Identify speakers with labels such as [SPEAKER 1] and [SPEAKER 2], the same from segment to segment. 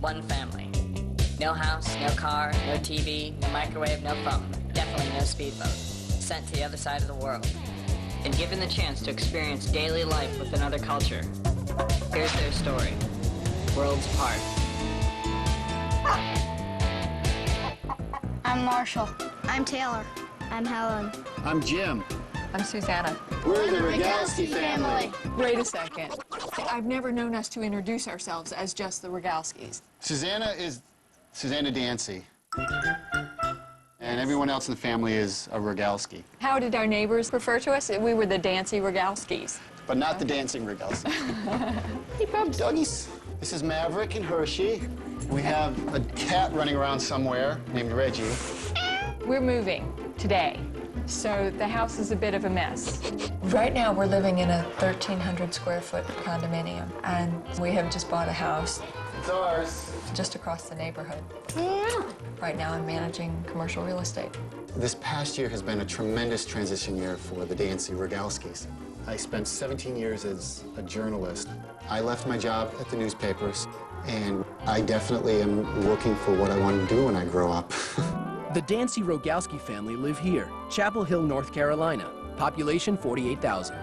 [SPEAKER 1] one family. No house, no car, no TV, no microwave, no phone. Definitely no speedboat. Sent to the other side of the world. And given the chance to experience daily life with another culture. Here's their story. Worlds apart.
[SPEAKER 2] I'm Marshall. I'm Taylor. I'm Helen.
[SPEAKER 3] I'm Jim.
[SPEAKER 4] I'm Susanna.
[SPEAKER 3] We're the Rogalski family.
[SPEAKER 4] Wait a second. I've never known us to introduce ourselves as just the Rogalskis.
[SPEAKER 3] Susanna is Susanna Dancy. And everyone else in the family is a Rogalski.
[SPEAKER 4] How did our neighbors refer to us? We were the Dancy Rogalskis.
[SPEAKER 3] But not the dancing Rogalski. Hey, Bob Doggies. This is Maverick and Hershey. We have a cat running around somewhere named Reggie.
[SPEAKER 4] We're moving today, so the house is a bit of a mess. Right now, we're living in a 1,300 square foot condominium, and we have just bought a house.
[SPEAKER 3] It's ours.
[SPEAKER 4] Just across the neighborhood. Right now, I'm managing commercial real estate.
[SPEAKER 3] This past year has been a tremendous transition year for the Dancy Rogalskis. I spent 17 years as a journalist. I left my job at the newspapers, and I definitely am looking for what I want to do when I grow up.
[SPEAKER 5] The Dancy Rogalski family live here, Chapel Hill, North Carolina. Population 48,000.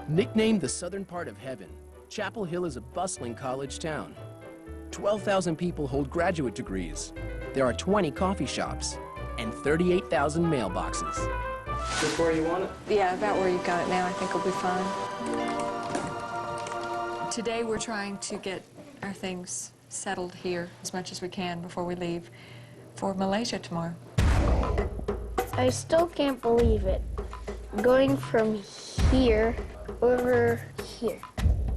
[SPEAKER 5] Nicknamed the southern part of heaven, Chapel Hill is a bustling college town. 12,000 people hold graduate degrees. There are 20 coffee shops and 38,000 mailboxes.
[SPEAKER 6] Just where you want it?
[SPEAKER 4] Yeah, about where you've got it now, I think will be fine. Today, we're trying to get our things settled here as much as we can before we leave for Malaysia tomorrow.
[SPEAKER 2] I still can't believe it. Going from here over here.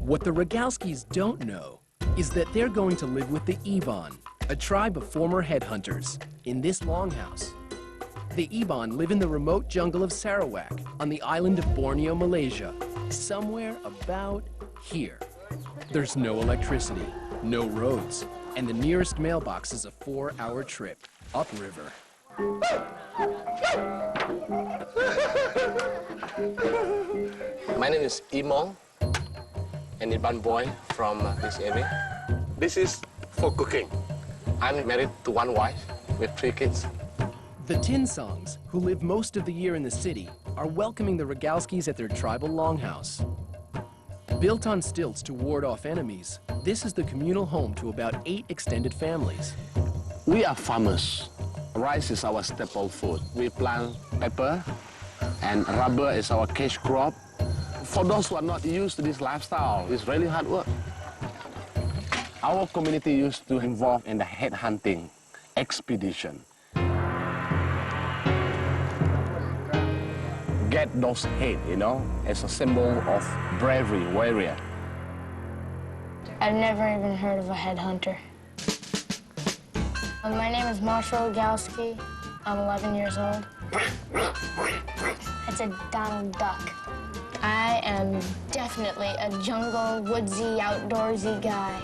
[SPEAKER 5] What the Rogalskis don't know is that they're going to live with the Ibon, a tribe of former headhunters, in this longhouse. The Ibon live in the remote jungle of Sarawak on the island of Borneo, Malaysia, somewhere about here. There's no electricity, no roads, and the nearest mailbox is a 4-hour trip upriver.
[SPEAKER 6] My name is Imong, an Iban boy from this area. This is for cooking. I'm married to one wife with 3 kids.
[SPEAKER 5] The Tinsongs, who live most of the year in the city, are welcoming the Rogalskis at their tribal longhouse. Built on stilts to ward off enemies, this is the communal home to about 8 extended families.
[SPEAKER 7] We are farmers. Rice is our staple food. We plant pepper, and rubber is our cash crop. For those who are not used to this lifestyle, it's really hard work. Our community used to involve in the head hunting expedition. Get those head, you know, as a symbol of bravery, warrior.
[SPEAKER 2] I've never even heard of a headhunter. My name is Marshall Rogalski. I'm 11 years old. It's a Donald Duck. I am definitely a jungle, woodsy, outdoorsy guy.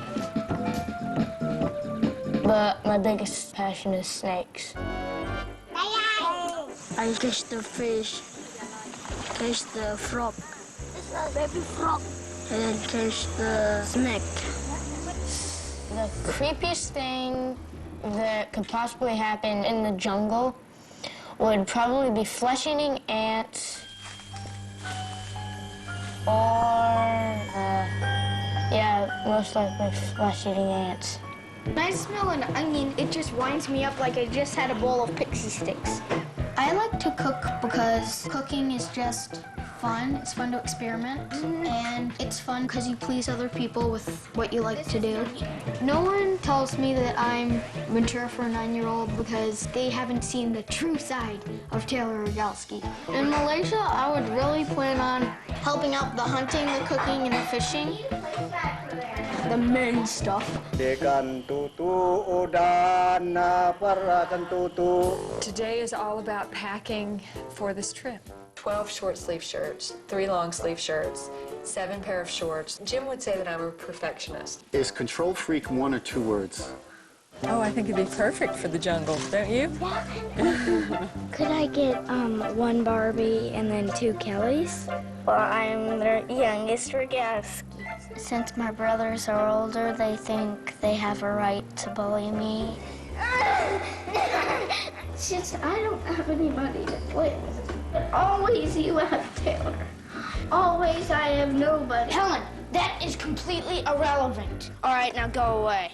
[SPEAKER 2] But my biggest passion is snakes. I catch the fish, catch the frog. It's a baby frog. And then catch the snake. The creepiest thing that could possibly happen in the jungle would probably be flesh-eating ants or, yeah, most likely flesh-eating ants. When I smell an onion, it just winds me up like I just had a bowl of pixie sticks. I like to cook because cooking is just fun. It's fun to experiment, and it's fun because you please other people with what you like to do. No one tells me that I'm mature for a 9-year-old because they haven't seen the true side of Taylor Rogalski. In Malaysia, I would really plan on helping out the hunting, the cooking, and the fishing. The main stuff.
[SPEAKER 4] Today is all about packing for this trip. 12 short sleeve shirts, 3 long sleeve shirts, 7 pair of shorts. Jim would say that I'm a perfectionist.
[SPEAKER 3] Is control freak 1 or 2 words?
[SPEAKER 4] Oh, I think it'd be perfect for the jungle, don't you?
[SPEAKER 2] Could I get 1 Barbie and then 2 Kellys? Well, I'm the youngest Rogalski. Since my brothers are older, they think they have a right to bully me. It's just I don't have anybody to play with. But always you have Taylor. Always I have nobody. Helen, that is completely irrelevant. All right, now go away.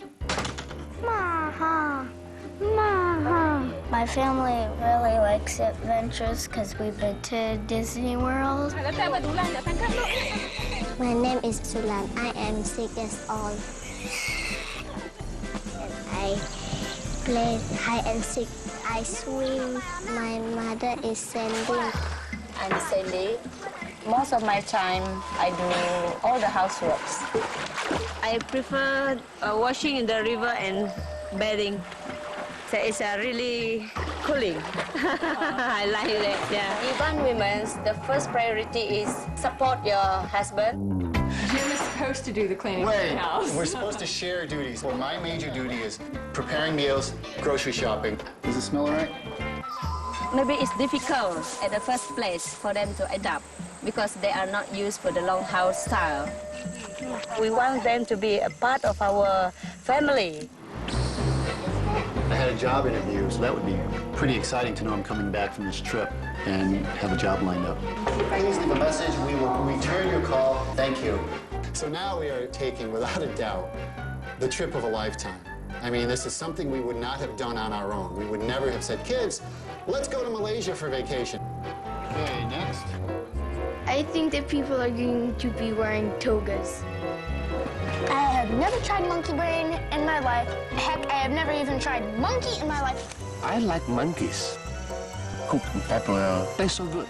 [SPEAKER 2] Maha. My family really likes adventures because we've been to Disney World.
[SPEAKER 8] My name is Sulan. I am 6 years old. I play hide and seek. I swim. My mother is Sandy.
[SPEAKER 9] I'm Sandy. Most of my time, I do all the houseworks. I prefer washing in the river and bathing. So it's really cooling. I like it, yeah. Even women, the first priority is support your husband.
[SPEAKER 4] Jim is supposed to do the cleaning of the house.
[SPEAKER 3] We're supposed to share duties. Well, my major duty is preparing meals, grocery shopping. Does it smell all right?
[SPEAKER 9] Maybe it's difficult at the first place for them to adapt because they are not used for the longhouse style. We want them to be a part of our family.
[SPEAKER 3] I had a job interview, so that would be pretty exciting to know I'm coming back from this trip and have a job lined up. Please leave a message. We will return your call. Thank you. So now we are taking, without a doubt, the trip of a lifetime. I mean, this is something we would not have done on our own. We would never have said, kids, let's go to Malaysia for vacation. Okay, next.
[SPEAKER 2] I think that people are going to be wearing togas. I have never tried monkey brain in my life. Heck, I have never even tried monkey in my life.
[SPEAKER 7] I like monkeys. Cooked in pepper. Tastes so good.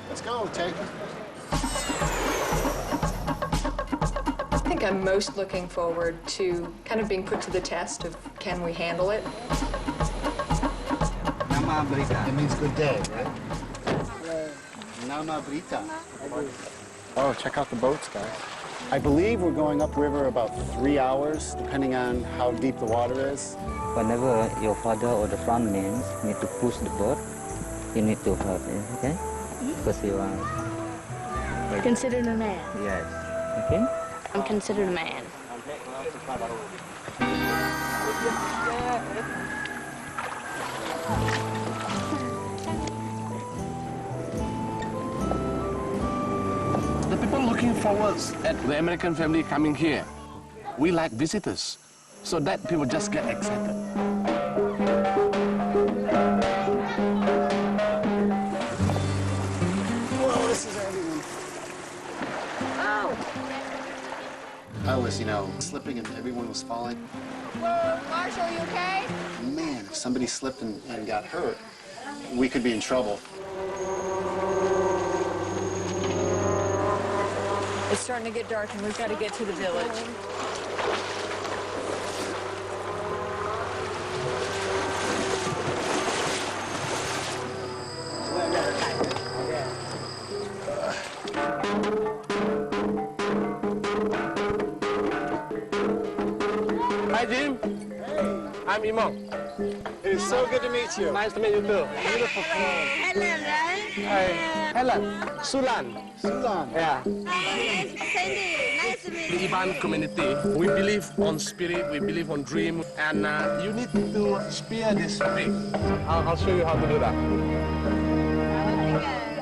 [SPEAKER 3] Let's go, Tay.
[SPEAKER 4] I think I'm most looking forward to kind of being put to the test of can we handle it?
[SPEAKER 3] Nama Brita. It means good day, right? Nama Brita. Oh, check out the boats, guys. I believe we're going upriver about 3 hours, depending on how deep the water is.
[SPEAKER 10] Whenever your father or the front men need to push the boat, you need to help, okay? Because you are...
[SPEAKER 2] Considered a man.
[SPEAKER 10] Yes. Okay?
[SPEAKER 2] I'm considered a man.
[SPEAKER 7] The people looking forward at the American family coming here. We like visitors, so that people just get excited.
[SPEAKER 3] Whoa, this is everyone.
[SPEAKER 2] Oh!
[SPEAKER 3] I was, slipping and everyone was falling.
[SPEAKER 2] Whoa, Marshall, you okay?
[SPEAKER 3] Man, if somebody slipped and got hurt, we could be in trouble.
[SPEAKER 4] It's starting to get dark and we've got to get to the village.
[SPEAKER 6] Hi, Jim.
[SPEAKER 3] Hey,
[SPEAKER 6] I'm Imong.
[SPEAKER 3] it is so good to meet you.
[SPEAKER 6] Nice to meet you too. Beautiful.
[SPEAKER 2] Helen, right?
[SPEAKER 6] Hi. Helen. Sulan.
[SPEAKER 3] Sulan.
[SPEAKER 6] Yeah.
[SPEAKER 2] Sandy, nice to meet you.
[SPEAKER 6] The Iban community, we believe on spirit, we believe on dream, and you need to spear this pig. I'll show you how to do that.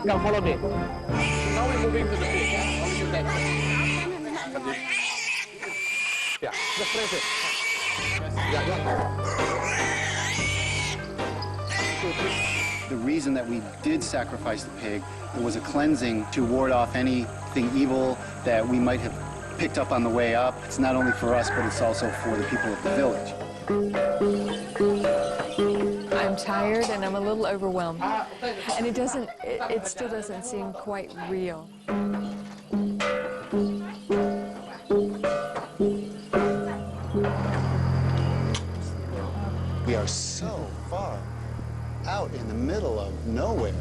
[SPEAKER 6] Come, follow me. Now we're moving to the pig. Yeah? Only you take it. Yeah, just press it. Yeah.
[SPEAKER 3] The reason that we did sacrifice the pig was a cleansing to ward off anything evil that we might have picked up on the way up. It's not only for us, but it's also for the people of the village.
[SPEAKER 4] I'm tired and I'm a little overwhelmed. And it still doesn't seem quite real.
[SPEAKER 3] We are so far out in the middle of nowhere.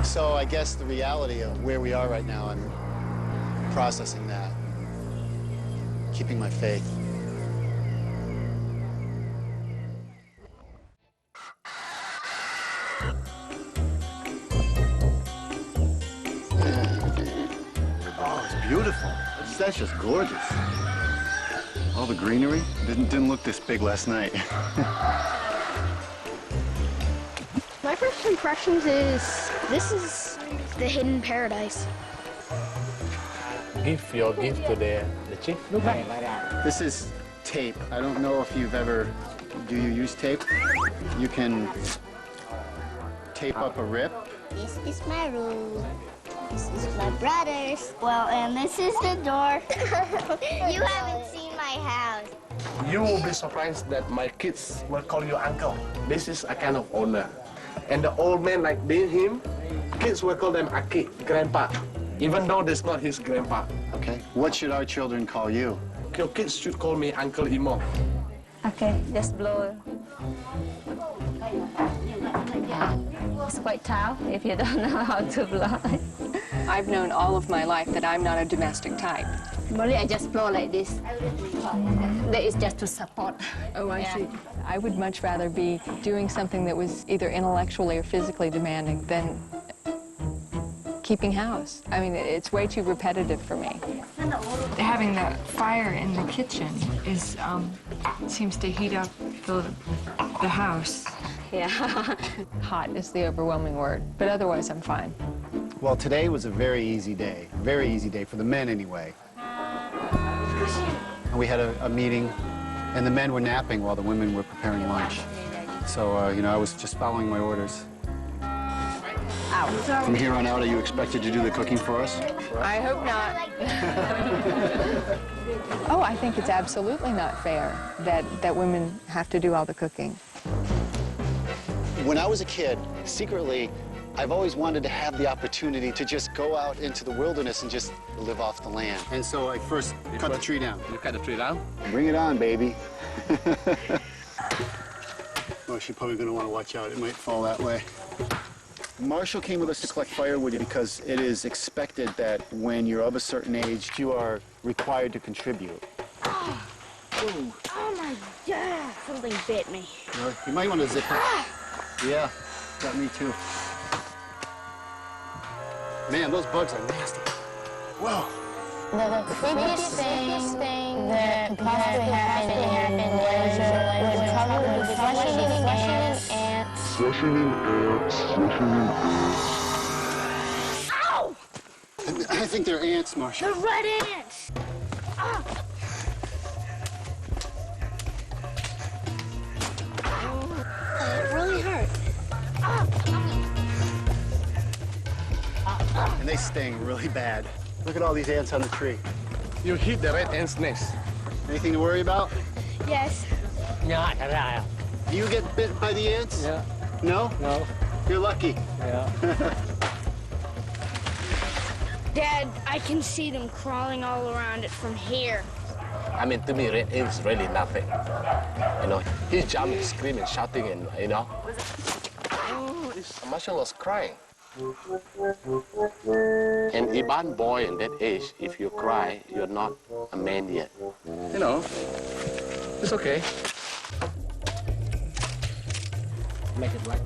[SPEAKER 3] So I guess the reality of where we are right now, I'm processing that, keeping my faith. beautiful. That's just gorgeous. All the greenery didn't look this big last night.
[SPEAKER 2] My first impressions is this is the hidden paradise.
[SPEAKER 6] Give your gift to the chief.
[SPEAKER 3] This is tape. I don't know if you've ever, do you use tape? You can tape up a rip.
[SPEAKER 8] This is my room. This is my brother's. Well, and this is the door. You haven't seen my house.
[SPEAKER 6] You will be surprised that my kids will call you uncle. This is a kind of honor. And the old man like him, kids will call them Aki, grandpa, even though that's not his grandpa.
[SPEAKER 3] Okay. What should our children call you?
[SPEAKER 6] Your kids should call me Uncle Imo.
[SPEAKER 9] Okay, just blow. It's quite tough if you don't know how to blow.
[SPEAKER 4] I've known all of my life that I'm not a domestic type.
[SPEAKER 9] Normally I just blow like this. That is just to support.
[SPEAKER 4] Oh, I see. I would much rather be doing something that was either intellectually or physically demanding than keeping house. I mean, it's way too repetitive for me. Having the fire in the kitchen is seems to heat up the house.
[SPEAKER 9] Yeah.
[SPEAKER 4] Hot is the overwhelming word, but otherwise I'm fine.
[SPEAKER 3] Well, today was a very easy day for the men anyway. We had a meeting, and the men were napping while the women were preparing lunch. So, you know, I was just following my orders. From here on out, are you expected to do the cooking for us?
[SPEAKER 4] I hope not. Oh, I think it's absolutely not fair that women have to do all the cooking.
[SPEAKER 3] When I was a kid, secretly, I've always wanted to have the opportunity to just go out into the wilderness and just live off the land. And so I first cut the tree down.
[SPEAKER 6] You cut the tree down?
[SPEAKER 3] Bring it on, baby. Well, she's probably going to want to watch out. It might fall that way. Marshall came with us to collect firewood because it is expected that when you're of a certain age, you are required to contribute.
[SPEAKER 2] Oh my God, something bit me.
[SPEAKER 3] You might want to zip it. Yeah, got me too. Man, those bugs are nasty. Whoa.
[SPEAKER 2] The creepiest thing that could possibly happen in Malaysia would probably be flesh-eating ants. Ow!
[SPEAKER 3] I think they're ants, Marshall.
[SPEAKER 2] The red ants! Ah! It really hurt.
[SPEAKER 3] And they sting really bad. Look at all these ants on the tree.
[SPEAKER 6] You hit the red ant's nest.
[SPEAKER 3] Anything to worry about?
[SPEAKER 2] Yes.
[SPEAKER 3] Do you get bit by the ants?
[SPEAKER 11] Yeah.
[SPEAKER 3] No?
[SPEAKER 11] No.
[SPEAKER 3] You're lucky.
[SPEAKER 11] Yeah.
[SPEAKER 2] Dad, I can see them crawling all around it from here.
[SPEAKER 6] I mean, to me, red ant is really nothing. You know, he's jumping, screaming, shouting, and you know. Marshall was crying. An Iban boy in that age, if you cry, you're not a man yet. You know, it's okay.
[SPEAKER 11] Make it black.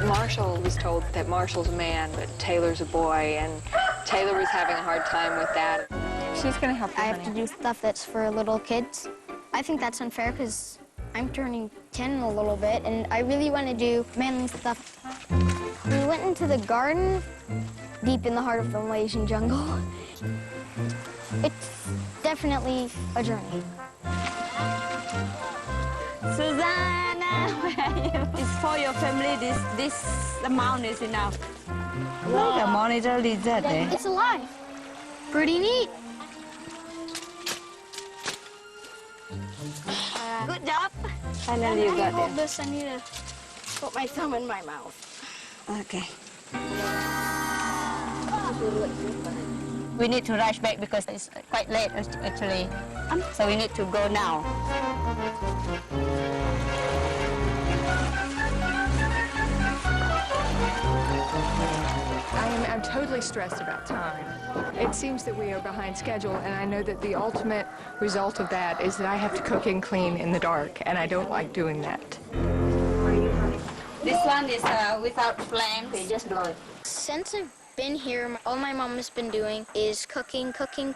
[SPEAKER 4] Marshall was told that Marshall's a man, but Taylor's a boy, and Taylor was having a hard time with that. She's gonna help you,
[SPEAKER 2] I have to do stuff that's for little kids. I think that's unfair because I'm turning 10 in a little bit, and I really want to do manly stuff. We went into the garden deep in the heart of the Malaysian jungle. It's definitely a journey.
[SPEAKER 9] Susanna, where are you? It's for your family. This amount is enough. Look, a monitor lizard there.
[SPEAKER 2] It's alive. Pretty neat.
[SPEAKER 9] Good job. Finally, you got
[SPEAKER 2] hold
[SPEAKER 9] it.
[SPEAKER 2] this. I need to put my thumb in my mouth.
[SPEAKER 9] Okay. We need to rush back because it's quite late, actually. So we need to go now.
[SPEAKER 4] I'm totally stressed about time. It seems that we are behind schedule, and I know that the ultimate result of that is that I have to cook and clean in the dark, and I don't like doing that.
[SPEAKER 9] This one is without flame. Okay, just blow it.
[SPEAKER 2] Sense of been here, all my mom has been doing is cooking,
[SPEAKER 4] Cooking,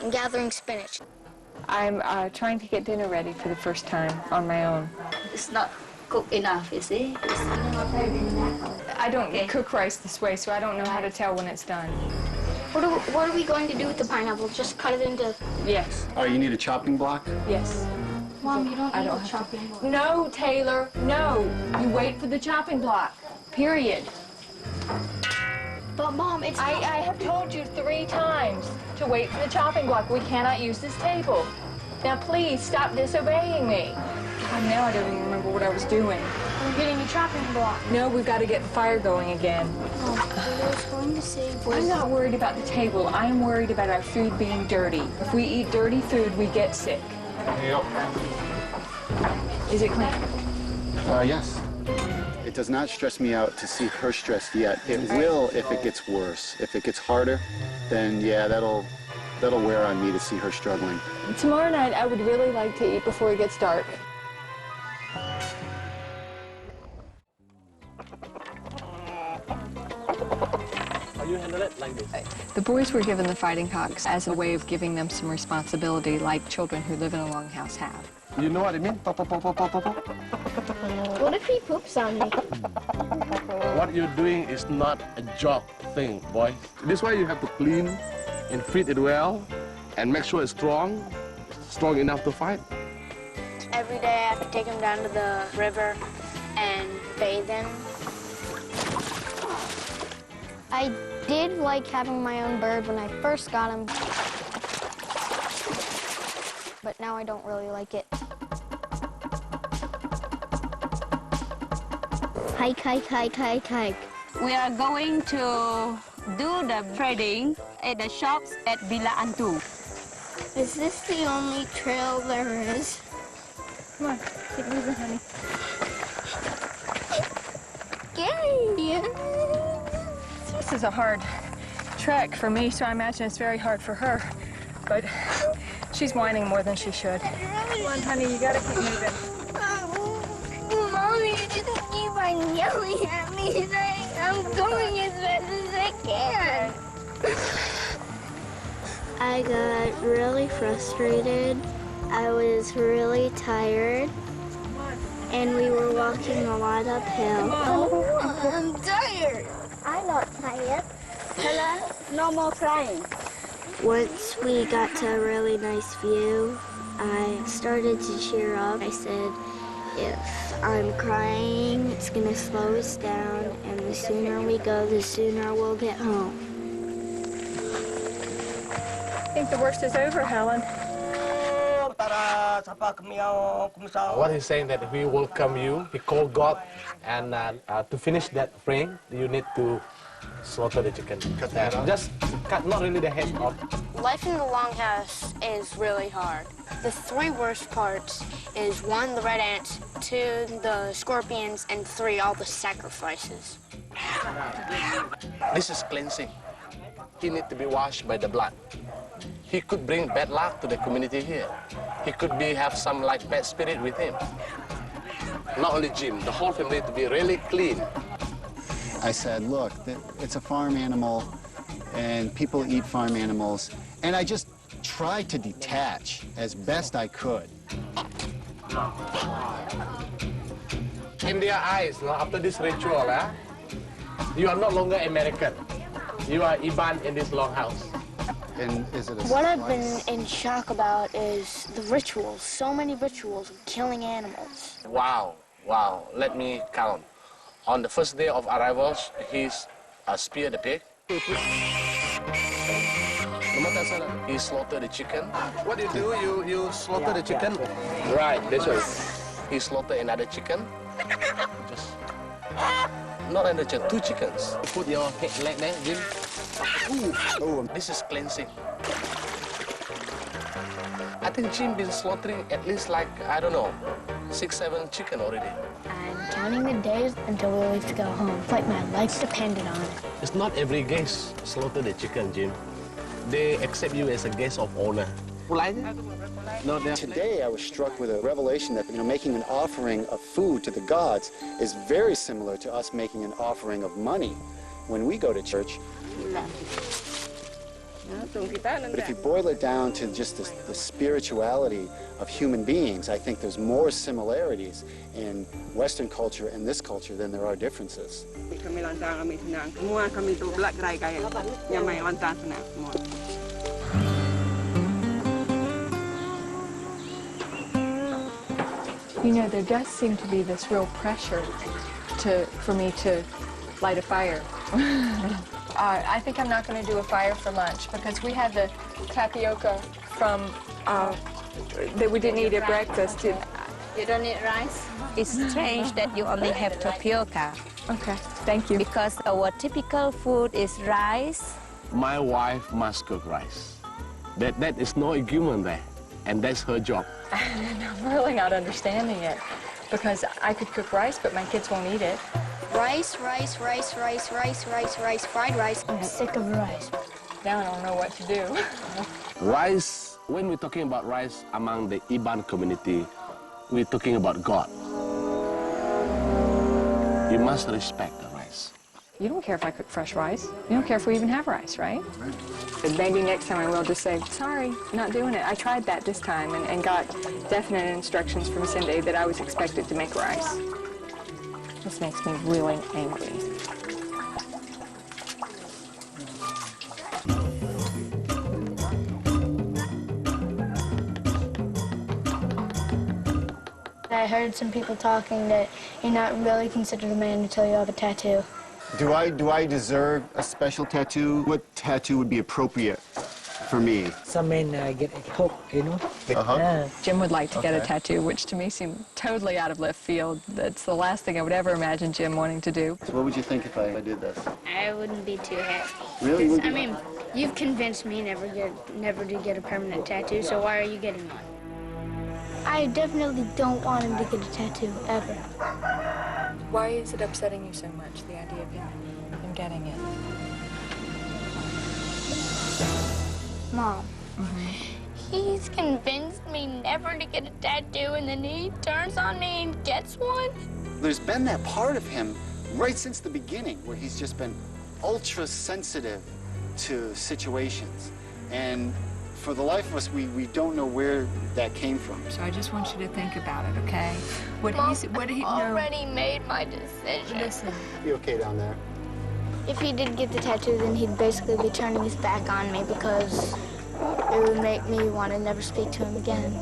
[SPEAKER 2] and gathering spinach.
[SPEAKER 4] I'm trying to get dinner ready for the first time on my own.
[SPEAKER 9] It's not cooked enough, you see?
[SPEAKER 4] I don't cook rice this way, so I don't know how to tell when it's done.
[SPEAKER 2] What are we going to do with the pineapple? Just cut it into...
[SPEAKER 4] Yes.
[SPEAKER 3] Oh, you need a chopping block?
[SPEAKER 4] Yes.
[SPEAKER 2] Mom, you don't need
[SPEAKER 4] don't
[SPEAKER 2] a chopping block.
[SPEAKER 4] No, Taylor, no. You wait for the chopping block. Period.
[SPEAKER 2] But Mom, it's
[SPEAKER 4] I have told you 3 times to wait for the chopping block. We cannot use this table. Now please stop disobeying me. God, now I don't even remember what I was doing.
[SPEAKER 2] We're getting a chopping block.
[SPEAKER 4] No, we've got to get the fire going again.
[SPEAKER 2] I was going to say...
[SPEAKER 4] I'm not worried about the table. I am worried about our food being dirty. If we eat dirty food, we get sick.
[SPEAKER 3] Yep.
[SPEAKER 4] Is it clean?
[SPEAKER 3] Yes. It does not stress me out to see her stressed yet. It will if it gets worse. If it gets harder, then yeah, that'll wear on me to see her struggling.
[SPEAKER 4] Tomorrow night, I would really like to eat before it gets dark.
[SPEAKER 6] You handle it like this.
[SPEAKER 4] The boys were given the fighting cocks as a way of giving them some responsibility like children who live in a longhouse have.
[SPEAKER 6] You know what I mean?
[SPEAKER 2] What if he poops on me?
[SPEAKER 6] What you're doing is not a job thing, boy. This way you have to clean and feed it well and make sure it's strong enough to fight.
[SPEAKER 2] Every day I have to take him down to the river and bathe him. I did like having my own bird when I first got him, but now I don't really like it. Hike, hike, hike, hike, hike.
[SPEAKER 9] We are going to do the trading at the shops at Bila Antu.
[SPEAKER 2] Is this the only trail there is?
[SPEAKER 4] Come on, keep moving, honey.
[SPEAKER 2] Scary.
[SPEAKER 4] This is a hard trek for me, so I imagine it's very hard for her. But she's whining more than she should. Come on, honey, you gotta keep moving.
[SPEAKER 2] Mommy, you just keep on yelling at me saying I'm going as fast as I can. I got really frustrated. I was really tired. And we were walking a lot uphill. Oh, I'm tired. I'm not tired. Hello? No more crying. Once we got to a really nice view, I started to cheer up. I said, if I'm crying, it's gonna slow us down, and the sooner we go, the sooner we'll get home.
[SPEAKER 4] I think the worst is over, Helen.
[SPEAKER 6] What he's saying that we welcome you, he called God, and to finish that frame, you need to slaughter the chicken. Cut the head off? Just cut, not really the head off.
[SPEAKER 2] Life in the longhouse is really hard. The 3 worst parts is 1, the red ants, 2, the scorpions, and 3, all the sacrifices.
[SPEAKER 6] This is cleansing. He needs to be washed by the blood. He could bring bad luck to the community here. He could have some like bad spirit with him. Not only Jim, the whole family to be really clean.
[SPEAKER 3] I said, look, it's a farm animal, and people eat farm animals, and I just tried to detach as best I could.
[SPEAKER 6] In their eyes, after this ritual, you are no longer American. You are Iban in this longhouse.
[SPEAKER 3] And is it a
[SPEAKER 2] What I've
[SPEAKER 3] sacrifice?
[SPEAKER 2] been in shock about is the rituals. So many rituals of killing animals.
[SPEAKER 6] Wow, wow. Let me count. On the first day of arrivals, he's speared the pig. He slaughtered the chicken. What do? You slaughter the chicken? Right, this way. He slaughtered another chicken. Just not another chicken, 2 chickens. Put your leg there, Jim. Ooh. This is cleansing. I think Jim been slaughtering at least like, I don't know, 6, 7 chicken already.
[SPEAKER 2] I'm counting the days until we leave to go home. It's like my life depended on it.
[SPEAKER 6] It's not every guest slaughter the chicken, Jim. They accept you as a guest of honor.
[SPEAKER 3] Today, I was struck with a revelation that, making an offering of food to the gods is very similar to us making an offering of money when we go to church. But if you boil it down to just the spirituality of human beings, I think there's more similarities in Western culture and this culture than there are differences.
[SPEAKER 4] You know, there does seem to be this real pressure for me to light a fire. I think I'm not going to do a fire for lunch because we had the tapioca from that we didn't eat at breakfast.
[SPEAKER 9] You don't eat rice? It's strange that you only have tapioca.
[SPEAKER 4] Okay, thank you.
[SPEAKER 9] Because our typical food is rice.
[SPEAKER 7] My wife must cook rice. That is no argument there, and that's her job.
[SPEAKER 4] I'm really not understanding it because I could cook rice, but my kids won't eat it.
[SPEAKER 2] Rice, rice, rice, rice, rice, rice, rice, fried rice. I'm sick of rice.
[SPEAKER 4] Now I don't know what to do.
[SPEAKER 7] Rice, when we're talking about rice among the Iban community, we're talking about God. You must respect the rice.
[SPEAKER 4] You don't care if I cook fresh rice. You don't care if we even have rice, right? And maybe next time I will just say, sorry, not doing it. I tried that this time and got definite instructions from Cindy that I was expected to make rice. This makes me really angry.
[SPEAKER 2] I heard some people talking that you're not really considered a man until you have a tattoo.
[SPEAKER 3] Do I deserve a special tattoo? What tattoo would be appropriate for me?
[SPEAKER 11] Some men get a hook, you know?
[SPEAKER 4] Jim would like to get a tattoo, which to me seemed totally out of left field. That's the last thing I would ever imagine Jim wanting to do.
[SPEAKER 3] So what would you think if I did this?
[SPEAKER 2] I wouldn't be too happy.
[SPEAKER 3] Really?
[SPEAKER 2] I mean, you've convinced me never to get a permanent tattoo, so why are you getting one? I definitely don't want him to get a tattoo, ever.
[SPEAKER 4] Why is it upsetting you so much, the idea of him getting it?
[SPEAKER 2] Mom, he's convinced me never to get a tattoo, and then he turns on me and gets one?
[SPEAKER 3] There's been that part of him right since the beginning where he's just been ultra sensitive to situations. And for the life of us, we don't know where that came from.
[SPEAKER 4] So I just want you to think about it, okay?
[SPEAKER 2] Mom, I've already made my decision.
[SPEAKER 4] Listen.
[SPEAKER 3] Be okay down there.
[SPEAKER 2] If he did get the tattoo, then he'd basically be turning his back on me because it would make me want to never speak to him again.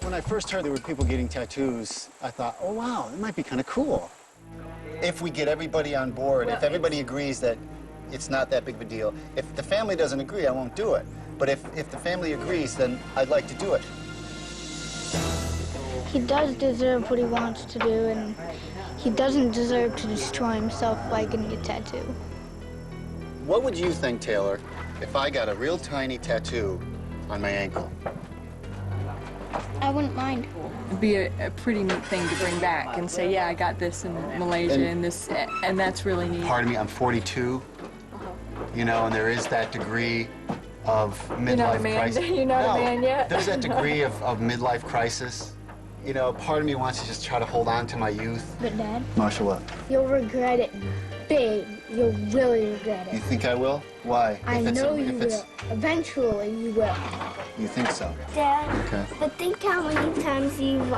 [SPEAKER 3] When I first heard there were people getting tattoos, I thought, oh wow, it might be kind of cool. If we get everybody on board, if everybody agrees that it's not that big of a deal. If the family doesn't agree, I won't do it. But if the family agrees, then I'd like to do it.
[SPEAKER 2] He does deserve what he wants to do, and he doesn't deserve to destroy himself by getting a tattoo.
[SPEAKER 3] What would you think, Taylor, if I got a real tiny tattoo on my ankle?
[SPEAKER 2] I wouldn't mind.
[SPEAKER 4] It'd be a pretty neat thing to bring back and say, yeah, I got this in Malaysia and that's really neat.
[SPEAKER 3] Pardon me, I'm 42, you know, and there is that degree of midlife crisis.
[SPEAKER 4] You're not a man yet.
[SPEAKER 3] There's that degree of midlife crisis. You know, part of me wants to just try to hold on to my youth.
[SPEAKER 2] But Dad?
[SPEAKER 3] Marsha, what?
[SPEAKER 2] You'll regret it big. You'll really regret it.
[SPEAKER 3] You think I will? Why?
[SPEAKER 2] I know you will. Eventually you will.
[SPEAKER 3] You think so?
[SPEAKER 8] Dad,
[SPEAKER 3] Okay.
[SPEAKER 8] but think how many times you've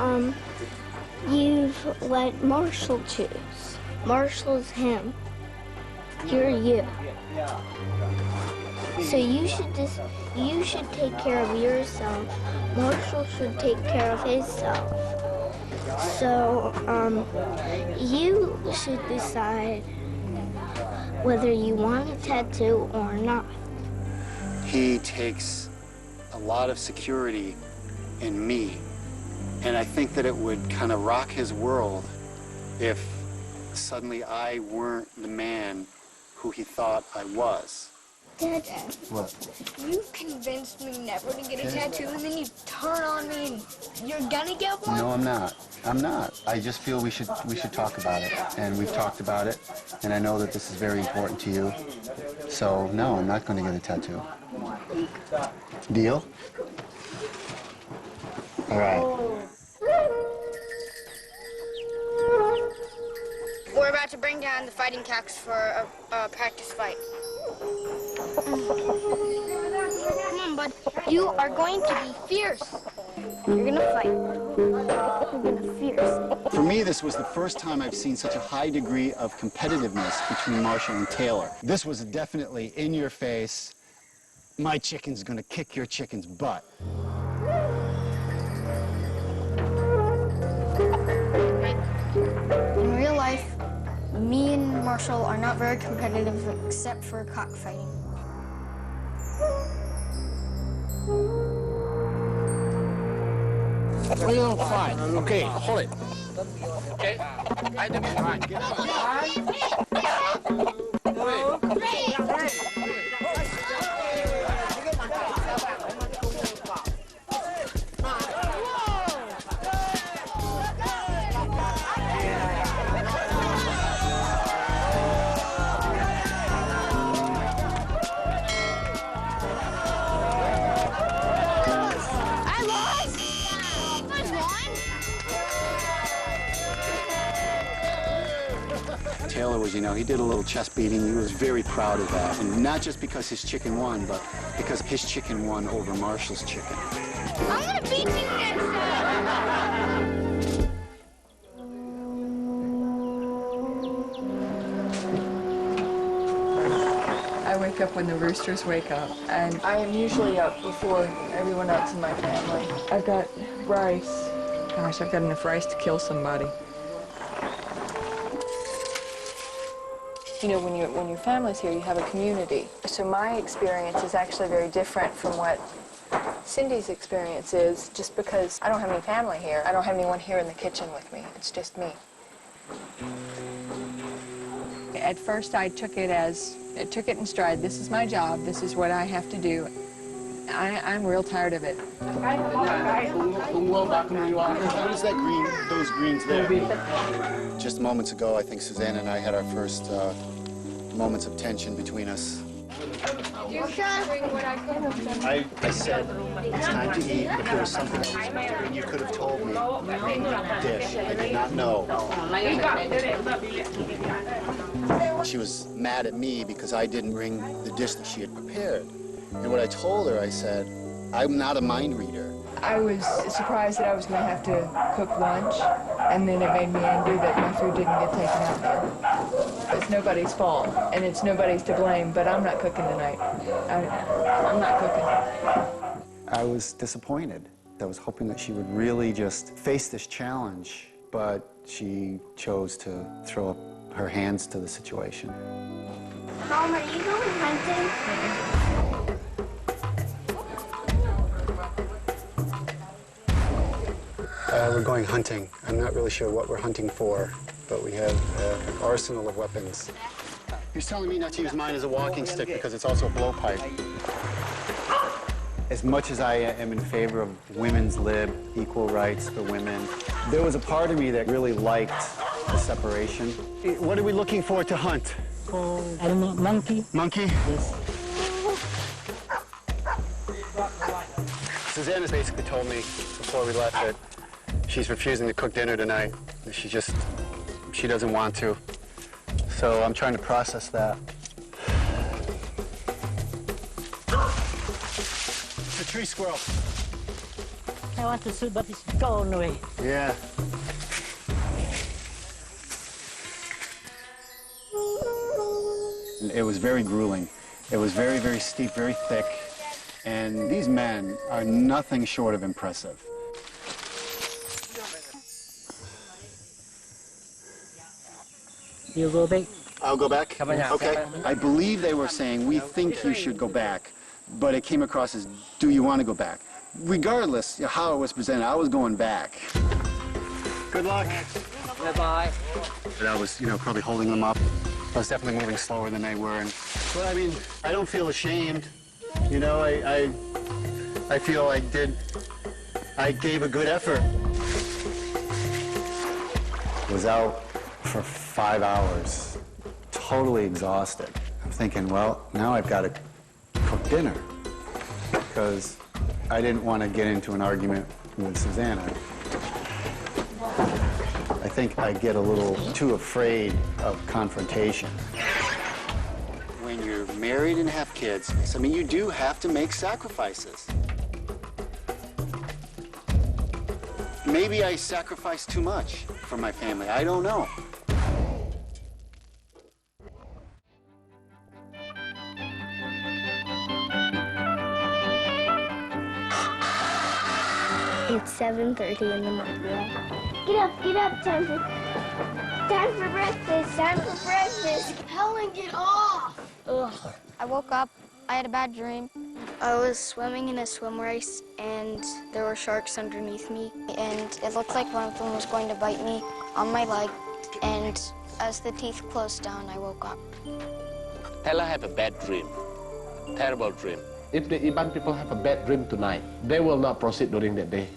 [SPEAKER 8] let Marshall choose. Marshall's him. You're you. So you should take care of yourself. Marshall should take care of himself. So, you should decide whether you want a tattoo or not.
[SPEAKER 3] He takes a lot of security in me, and I think that it would kind of rock his world if suddenly I weren't the man who he thought I was.
[SPEAKER 8] Dad,
[SPEAKER 3] What?
[SPEAKER 2] You convinced me never to get a tattoo, and then you turn on me and you're gonna get one?
[SPEAKER 3] No, I'm not. I'm not. I just feel we should talk about it, and we've talked about it, and I know that this is very important to you. So no, I'm not going to get a tattoo. Deal? All right.
[SPEAKER 2] We're about to bring down the fighting cocks for a practice fight. Come on, bud. You are going to be fierce. You're gonna fight. You're gonna fierce.
[SPEAKER 3] For me, this was the first time I've seen such a high degree of competitiveness between Marshall and Taylor. This was definitely in your face. My chicken's gonna kick your chicken's butt.
[SPEAKER 2] In real life, me and Marshall are not very competitive except for cockfighting.
[SPEAKER 6] We don't fight. Okay, hold it. Okay? I did fine.
[SPEAKER 3] Taylor was, he did a little chest beating. He was very proud of that. And not just because his chicken won, but because his chicken won over Marshall's chicken.
[SPEAKER 2] I'm gonna beat you next time!
[SPEAKER 4] I wake up when the roosters wake up, and I am usually up before everyone else in my family. I've got rice. Gosh, I've got enough rice to kill somebody. When your family's here, you have a community. So my experience is actually very different from what Cindy's experience is, just because I don't have any family here. I don't have anyone here in the kitchen with me. It's just me. At first, I took it in stride. This is my job. This is what I have to do. I'm real tired of it.
[SPEAKER 3] Notice that those greens there. Just moments ago, I think Suzanne and I had our first moments of tension between us.
[SPEAKER 2] You can bring what I could have done.
[SPEAKER 3] I said, it's time to eat, but there was something else. You could have told me. Dish. I did not know. She was mad at me because I didn't bring the dish that she had prepared. And what I told her, I said, I'm not a mind reader.
[SPEAKER 4] I was surprised that I was going to have to cook lunch, and then it made me angry that my food didn't get taken out there. It's nobody's fault, and it's nobody's to blame, but I'm not cooking tonight. I'm not cooking.
[SPEAKER 3] I was disappointed. I was hoping that she would really just face this challenge, but she chose to throw up her hands to the situation.
[SPEAKER 8] Mom, are you going hunting?
[SPEAKER 3] We're going hunting. I'm not really sure what we're hunting for, but we have an arsenal of weapons. He's telling me not to use mine as a walking stick because it's also a blowpipe. As much as I am in favor of women's lib, equal rights for women, there was a part of me that really liked the separation. What are we looking for to hunt?
[SPEAKER 11] I don't know, monkey.
[SPEAKER 3] Monkey?
[SPEAKER 11] Yes.
[SPEAKER 3] Suzanne has basically told me before we left that she's refusing to cook dinner tonight. She doesn't want to. So I'm trying to process that. It's a tree squirrel.
[SPEAKER 11] I want to shoot, but it's gone away.
[SPEAKER 3] Yeah. It was very grueling. It was very, very steep, very thick. And these men are nothing short of impressive.
[SPEAKER 11] You go back.
[SPEAKER 3] I'll go back? Okay. I believe they were saying, we think you should go back, but it came across as, do you want to go back? Regardless of how it was presented, I was going back. Good luck.
[SPEAKER 1] Bye-bye.
[SPEAKER 3] I was, probably holding them up. I was definitely moving slower than they were, and Well, I mean, I don't feel ashamed. You know, I feel I gave a good effort. Was out for 5 hours, totally exhausted. I'm thinking, well, now I've got to cook dinner because I didn't want to get into an argument with Susanna. I think I get a little too afraid of confrontation. When you're married and have kids, I mean, you do have to make sacrifices. Maybe I sacrifice too much for my family. I don't know.
[SPEAKER 8] It's 7:30 in the morning. Get up, time for breakfast,
[SPEAKER 2] Helen, get off!
[SPEAKER 8] Ugh.
[SPEAKER 2] I woke up, I had a bad dream. I was swimming in a swim race, and there were sharks underneath me, and it looked like one of them was going to bite me on my leg, and as the teeth closed down, I woke up.
[SPEAKER 6] Taylor had a bad dream, terrible dream. If the Iban people have a bad dream tonight, they will not proceed during that day.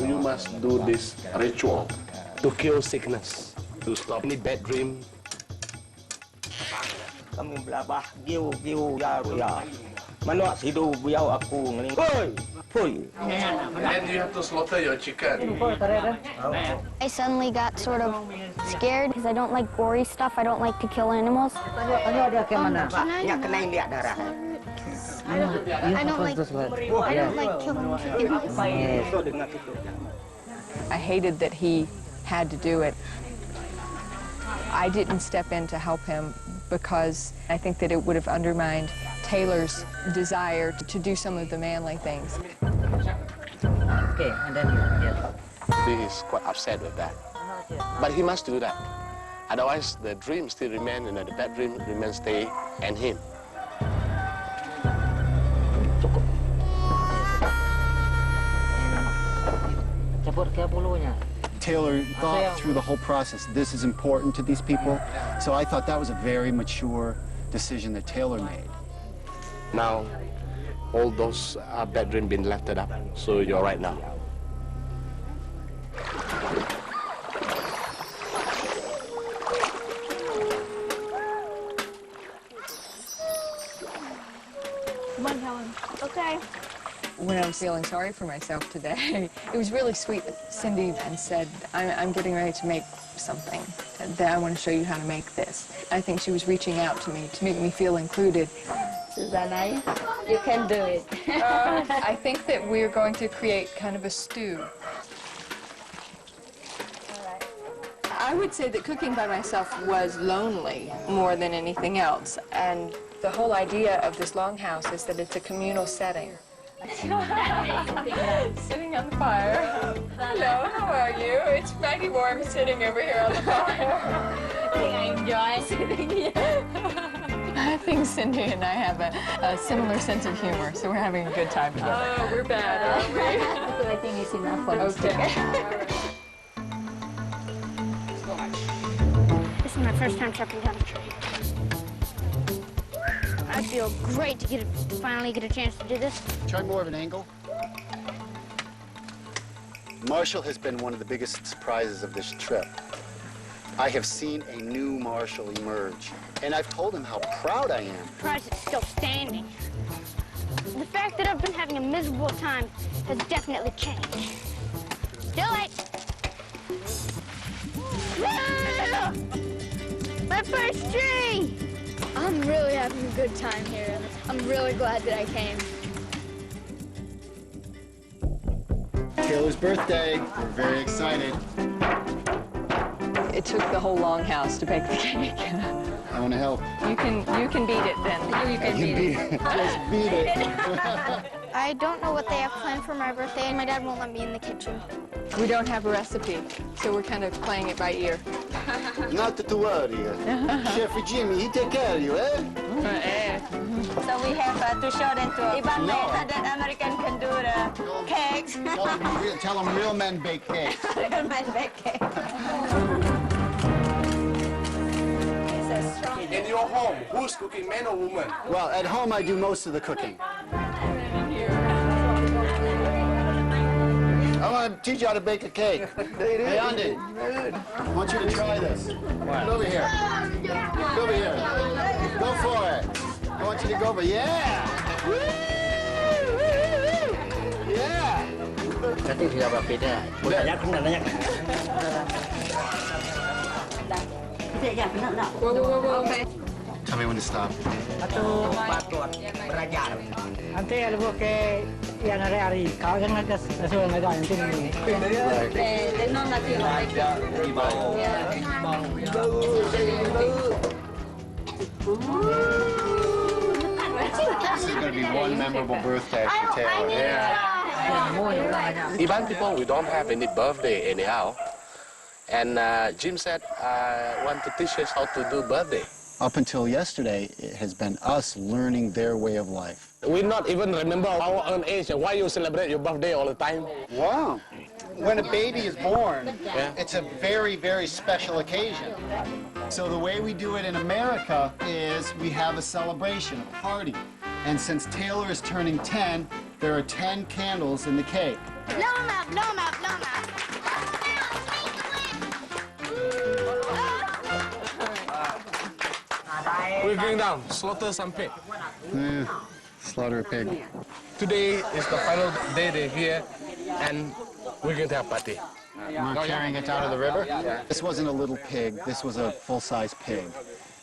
[SPEAKER 6] You must do this ritual to kill sickness, to stop any bad dream.
[SPEAKER 12] Kami belabah giu ya. Mana sidu buyau aku ngeling. Poi.
[SPEAKER 6] And then you have to slaughter your chicken.
[SPEAKER 2] I suddenly got sort of scared because I don't like gory stuff. I don't like to kill animals.
[SPEAKER 12] Tanya dia ke mana? Ya kena lihat darah.
[SPEAKER 2] I don't like killing chickens.
[SPEAKER 4] I hated that he had to do it. I didn't step in to help him because I think that it would have undermined Taylor's desire to do some of the manly things.
[SPEAKER 10] Okay, and then yes.
[SPEAKER 6] He is quite upset with that. But he must do that. Otherwise, the dream still remains, and the bad dream remains stay and him.
[SPEAKER 3] Taylor thought through the whole process. This is important to these people. So I thought that was a very mature decision that Taylor made.
[SPEAKER 6] Now, all those bad dreams been lifted up, so you're right now.
[SPEAKER 2] Come on, Helen. Okay.
[SPEAKER 4] When I was feeling sorry for myself today, it was really sweet that Cindy and said, I'm getting ready to make something, that I want to show you how to make this. I think she was reaching out to me to make me feel included.
[SPEAKER 9] Susanna, you can do it.
[SPEAKER 4] I think that we're going to create kind of a stew. I would say that cooking by myself was lonely more than anything else. And the whole idea of this longhouse is that it's a communal setting. Sitting on the fire. Hello, how are you? It's mighty warm sitting over here on the fire.
[SPEAKER 9] I enjoy sitting here.
[SPEAKER 4] I think Cindy and I have a similar sense of humor, so we're having a good time together. Oh, we're bad, aren't we?
[SPEAKER 9] I think it's enough for this.
[SPEAKER 4] Okay.
[SPEAKER 2] This is my first time chopping down a tree. I feel great to finally get a chance to do this.
[SPEAKER 3] Try more of an angle. Marshall has been one of the biggest surprises of this trip. I have seen a new Marshall emerge, and I've told him how proud I am.
[SPEAKER 2] Surprised it's still standing. The fact that I've been having a miserable time has definitely changed. Still it! Ah! My first tree! I'm really having a good time here. I'm really glad that I came.
[SPEAKER 3] Taylor's birthday. We're very excited.
[SPEAKER 4] It took the whole longhouse to bake the cake.
[SPEAKER 3] I want to help.
[SPEAKER 4] You can beat it then. You can beat it.
[SPEAKER 3] Just beat it.
[SPEAKER 2] I don't know what they have planned for my birthday, and my dad won't let me in the kitchen.
[SPEAKER 4] We don't have a recipe, so we're kind of playing it by ear.
[SPEAKER 3] Not to worry. Chef Jimmy, he take care of you, eh?
[SPEAKER 9] So we have to show them to Iban method that American can do the cakes.
[SPEAKER 3] Tell them real men bake cakes.
[SPEAKER 9] Real men bake cakes.
[SPEAKER 6] In your home, who's cooking, man or woman?
[SPEAKER 3] Well, at home I do most of the cooking. I want to teach you how to bake a cake. Hey, Andy, I want you to try this. Come over here. Come over here. Go for it. I want you to go over. Yeah! Woo! Yeah!
[SPEAKER 11] Nanti sudah berbeda. Budaknya kena banyak.
[SPEAKER 3] Tell me when to stop.
[SPEAKER 11] Atau patut belajar. Nanti ada buke yang hari-hari. Kau yang ada sesuatu yang ada nanti ini.
[SPEAKER 9] Tenang nanti.
[SPEAKER 3] This is going to be one memorable birthday for Taylor.
[SPEAKER 6] Yeah. Iban people, we don't have any birthday anyhow. And Jim said, want to teach us how to do birthday.
[SPEAKER 3] Up until yesterday, it has been us learning their way of life.
[SPEAKER 6] We not even remember our own age. Why you celebrate your birthday all the time?
[SPEAKER 3] Wow. When a baby is born, it's a very, very special occasion. So the way we do it in America is we have a celebration, a party. And since Taylor is turning 10, there are 10 candles in the cake.
[SPEAKER 6] We're going down, slaughter some pig.
[SPEAKER 3] Slaughter a pig.
[SPEAKER 6] Today is the final day they're here, and we're going to have a party.
[SPEAKER 3] We're carrying it down to the river? This wasn't a little pig, this was a full-size pig.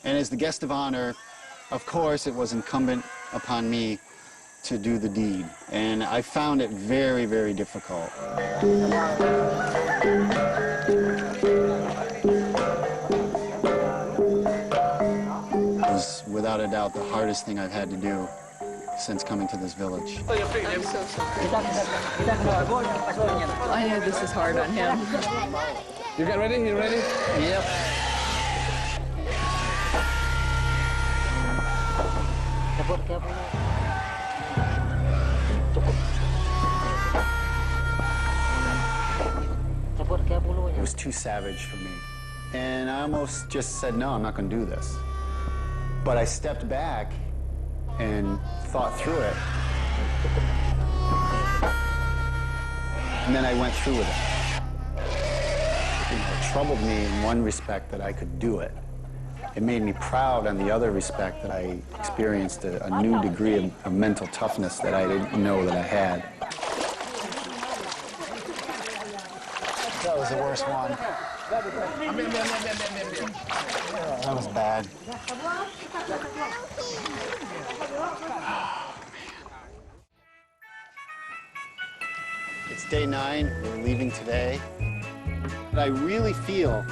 [SPEAKER 3] And as the guest of honor, of course, it was incumbent upon me to do the deed. And I found it very, very difficult. It was, without a doubt, the hardest thing I've had to do since coming to this village.
[SPEAKER 4] I'm so sorry. I know this is hard on him.
[SPEAKER 6] You get ready? You ready?
[SPEAKER 3] Yep. It was too savage for me. And I almost just said, no, I'm not going to do this. But I stepped back and thought through it. And then I went through with it. It troubled me in one respect that I could do it. It made me proud on the other respect that I experienced a new degree of mental toughness that I didn't know that I had. That was the worst one. That was bad. It's day 9, we're leaving today. But I really feel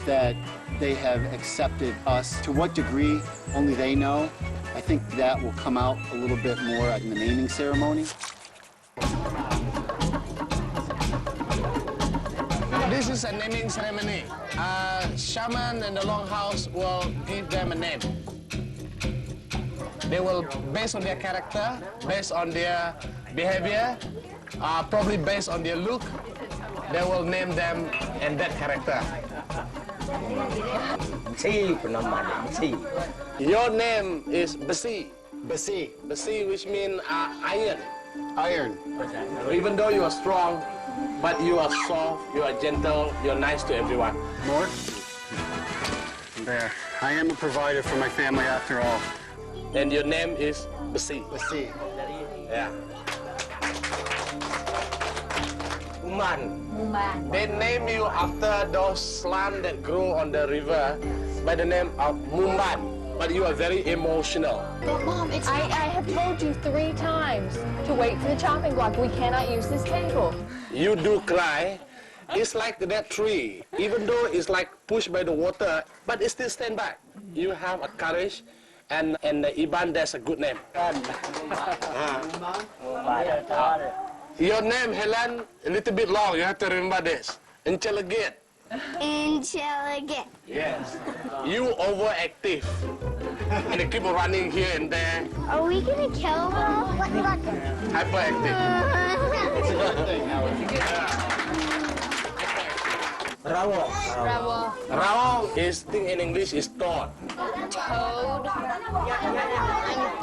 [SPEAKER 3] that they have accepted us. To what degree, only they know. I think that will come out a little bit more in the naming ceremony.
[SPEAKER 6] This is a naming ceremony. Shaman and the longhouse will give them a name. They will, based on their character, based on their behavior, probably based on their look, they will name them and that character. Your name is Besi.
[SPEAKER 3] Basi.
[SPEAKER 6] Besi, which means iron.
[SPEAKER 3] Iron.
[SPEAKER 6] Even though you are strong, but you are soft, you are gentle, you're nice to everyone.
[SPEAKER 3] More? There. I am a provider for my family after all.
[SPEAKER 6] And your name is Besi.
[SPEAKER 3] Basi.
[SPEAKER 6] Yeah. Muman. They name you after those slime that grow on the river by the name of Mumban. But you are very emotional.
[SPEAKER 4] Mom, I have told you 3 times to wait for the chopping block. We cannot use this table.
[SPEAKER 6] You do cry. It's like that tree. Even though it's like pushed by the water, but it still stand back. You have a courage, and Iban, that's a good name. Your name, Helen, a little bit long. You have to remember this. Intelligent.
[SPEAKER 8] Intelligent.
[SPEAKER 6] Yes. You overactive. And they keep running here and there.
[SPEAKER 8] Are we gonna kill her?
[SPEAKER 6] Hyperactive.
[SPEAKER 3] It's a good thing, Howard.
[SPEAKER 12] Rawong.
[SPEAKER 2] Rawong.
[SPEAKER 6] Rawong is thing in English is toad.
[SPEAKER 2] Toad. I'm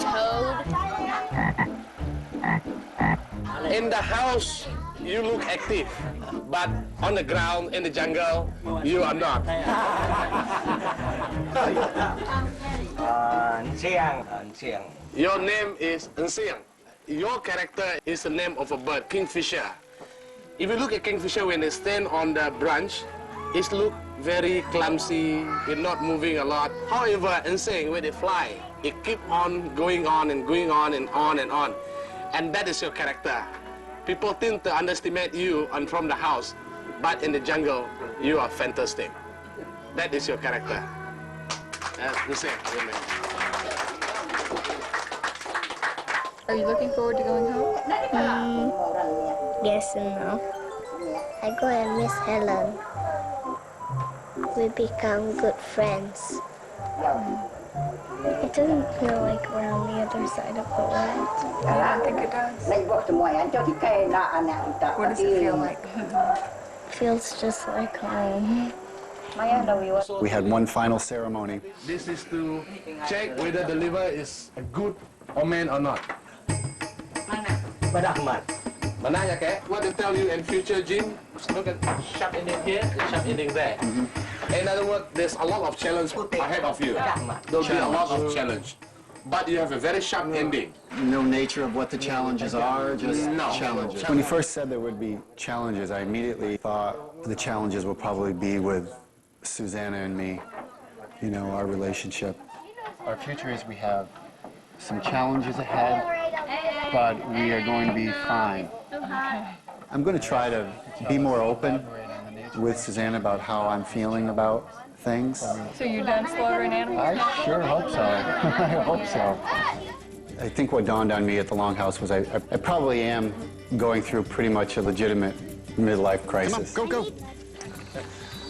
[SPEAKER 2] toad.
[SPEAKER 6] In the house, you look active, but on the ground, in the jungle, you are not.
[SPEAKER 12] Siang.
[SPEAKER 6] Your name is Nsiang. Your character is the name of a bird, kingfisher. If you look at kingfisher when they stand on the branch, it look very clumsy, it's not moving a lot. However, Nsiang, when they fly, it keep on going on and going on and on and on. And that is your character. People tend to underestimate you and from the house, but in the jungle, you are fantastic. That is your character. Nsiang, your name.
[SPEAKER 4] Are you looking forward to going home?
[SPEAKER 8] Yes and no. I go and miss Helen. We become good friends. It doesn't feel like we're on the other side of the world.
[SPEAKER 4] I don't think it does. What does it feel like?
[SPEAKER 8] It feels just like home.
[SPEAKER 3] We had one final ceremony.
[SPEAKER 6] This is to check whether the liver is a good omen or not. Mana ya kek? What they tell you in future, Jim? Look at sharp ending here, sharp ending there. In other words, there's a lot of challenge ahead of you. There'll be a lot of challenge. But you have a very sharp ending.
[SPEAKER 3] No nature of what the challenges are, just
[SPEAKER 6] No.
[SPEAKER 3] challenges. When he first said there would be challenges, I immediately thought the challenges will probably be with Susanna and me, you know, our relationship. Our future is we have some challenges ahead, but we are going to be fine. I'm going to try to be more open with Susanna about how I'm feeling about things.
[SPEAKER 4] So you're done slaughtering animals?
[SPEAKER 3] I sure hope so. I hope so. I think what dawned on me at the Longhouse was I probably am going through pretty much a legitimate midlife crisis. Come on, go.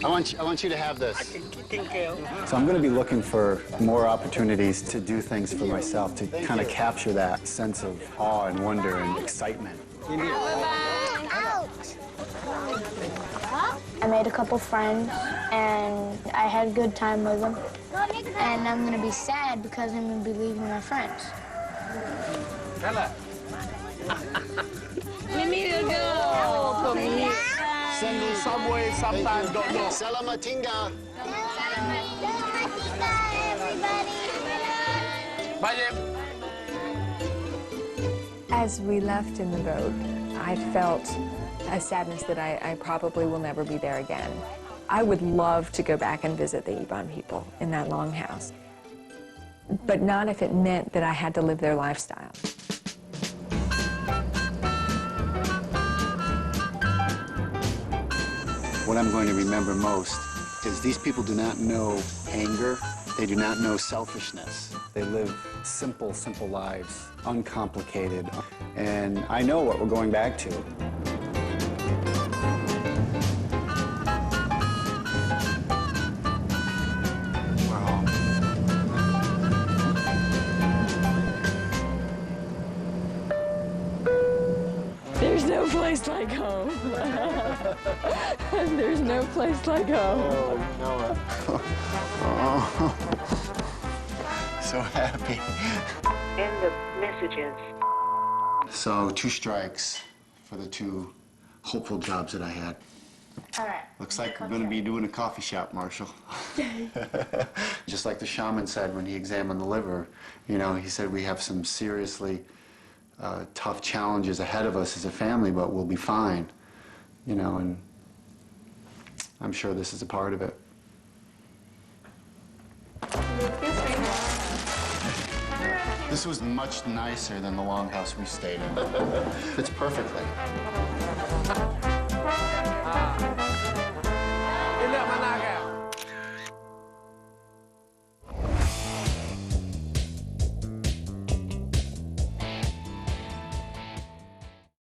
[SPEAKER 3] I want you to have this. So I'm going to be looking for more opportunities to do things for myself, to kind of capture that sense of awe and wonder and excitement.
[SPEAKER 2] I made a couple friends, and I had a good time with them. And I'm going to be sad because I'm going to be leaving my friends.
[SPEAKER 9] We need to go for me.
[SPEAKER 6] Send me somewhere, sometimes don't know.
[SPEAKER 3] Selamat tinggal.
[SPEAKER 6] Bye, Jim.
[SPEAKER 4] As we left in the boat, I felt a sadness that I probably will never be there again. I would love to go back and visit the Iban people in that longhouse, but not if it meant that I had to live their lifestyle.
[SPEAKER 3] What I'm going to remember most is these people do not know anger. They do not know selfishness. They live simple, simple lives, uncomplicated. And I know what we're going back to. Wow.
[SPEAKER 4] There's no place like home. There's no place like home.
[SPEAKER 3] Oh, Noah. So happy.
[SPEAKER 13] End of messages.
[SPEAKER 3] So 2 strikes for the 2 hopeful jobs that I had.
[SPEAKER 2] All right.
[SPEAKER 3] Looks like we're going to be doing a coffee shop, Marshall. Just like the shaman said when he examined the liver, you know, he said we have some seriously tough challenges ahead of us as a family, but we'll be fine, you know, and I'm sure this is a part of it. This was much nicer than the Longhouse we stayed in. Fits perfectly.
[SPEAKER 6] Ini mana, Kak?